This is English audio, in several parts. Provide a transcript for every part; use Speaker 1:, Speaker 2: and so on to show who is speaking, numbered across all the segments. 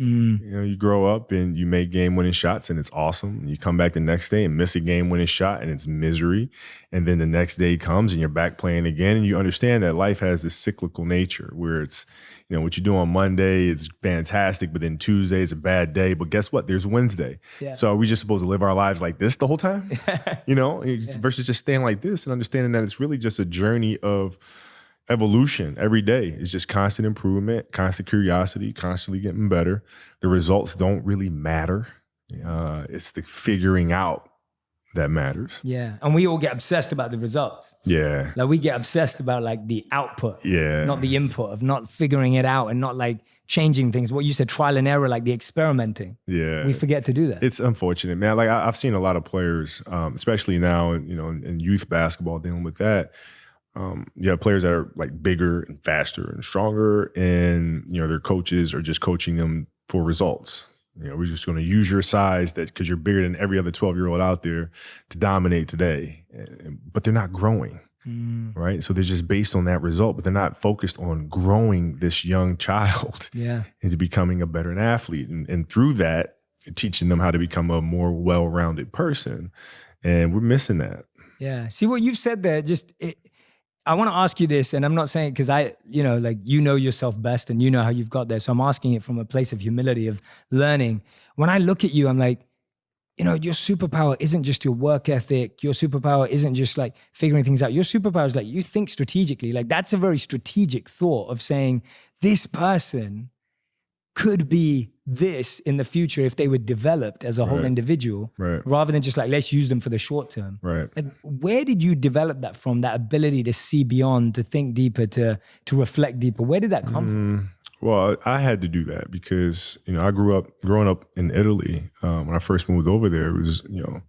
Speaker 1: Mm.
Speaker 2: You know, you grow up and you make game-winning shots and it's awesome. You come back the next day and miss a game-winning shot and it's misery. And then the next day comes and you're back playing again. And you understand that life has this cyclical nature where it's, you know, what you do on Monday is fantastic, but then Tuesday is a bad day. But guess what? There's Wednesday.
Speaker 1: Yeah.
Speaker 2: So are we just supposed to live our lives like this the whole time? You know, versus just staying like this and understanding that it's really just a journey of evolution every day. Is just constant improvement, constant curiosity, constantly getting better. The results don't really matter. It's the figuring out that matters.
Speaker 1: Yeah. And we all get obsessed about the results.
Speaker 2: Yeah.
Speaker 1: Like we get obsessed about like the output,
Speaker 2: Yeah.
Speaker 1: not the input, of not figuring it out and not like changing things. What you said, trial and error, like the experimenting.
Speaker 2: Yeah.
Speaker 1: We forget to do that.
Speaker 2: It's unfortunate, man. Like I've seen a lot of players, especially now, you know, in youth basketball dealing with that. You have players that are like bigger and faster and stronger, and you know their coaches are just coaching them for results. You know, we're just going to use your size that because you're bigger than every other 12-year-old out there to dominate today, but they're not growing, right? So they're just based on that result, but they're not focused on growing this young child into becoming a better athlete, and through that, teaching them how to become a more well-rounded person. And we're missing that.
Speaker 1: Yeah. See what you've said there, I want to ask you this, and I'm not saying because you know yourself best and you know how you've got there. So I'm asking it from a place of humility, of learning. When I look at you, I'm like, you know, your superpower isn't just your work ethic. Your superpower isn't just like figuring things out. Your superpower is like you think strategically. Like that's a very strategic thought of saying this person could be this in the future if they were developed as a whole individual, rather than just like, let's use them for the short term.
Speaker 2: Right.
Speaker 1: Like, where did you develop that from, that ability to see beyond, to think deeper, to reflect deeper? Where did that come from?
Speaker 2: Well, I had to do that because, you know, growing up in Italy, when I first moved over there, it was, you know,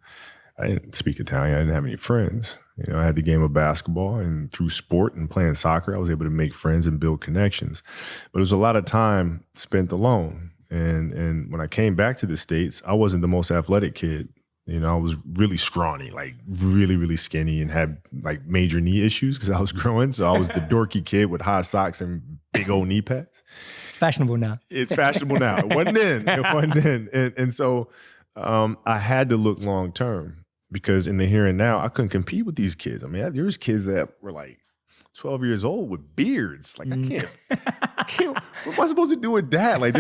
Speaker 2: I didn't speak Italian. I didn't have any friends. You know, I had the game of basketball, and through sport and playing soccer, I was able to make friends and build connections. But it was a lot of time spent alone. And when I came back to the States, I wasn't the most athletic kid. You know, I was really scrawny, like really, really skinny, and had like major knee issues because I was growing. So I was the dorky kid with high socks and big old knee pads.
Speaker 1: It's fashionable now.
Speaker 2: It's fashionable now. It wasn't then. It wasn't then. And so I had to look long term, because in the here and now, I couldn't compete with these kids. I mean, there was kids that were like 12 years old with beards. Like I can't. What am I supposed to do with that? Like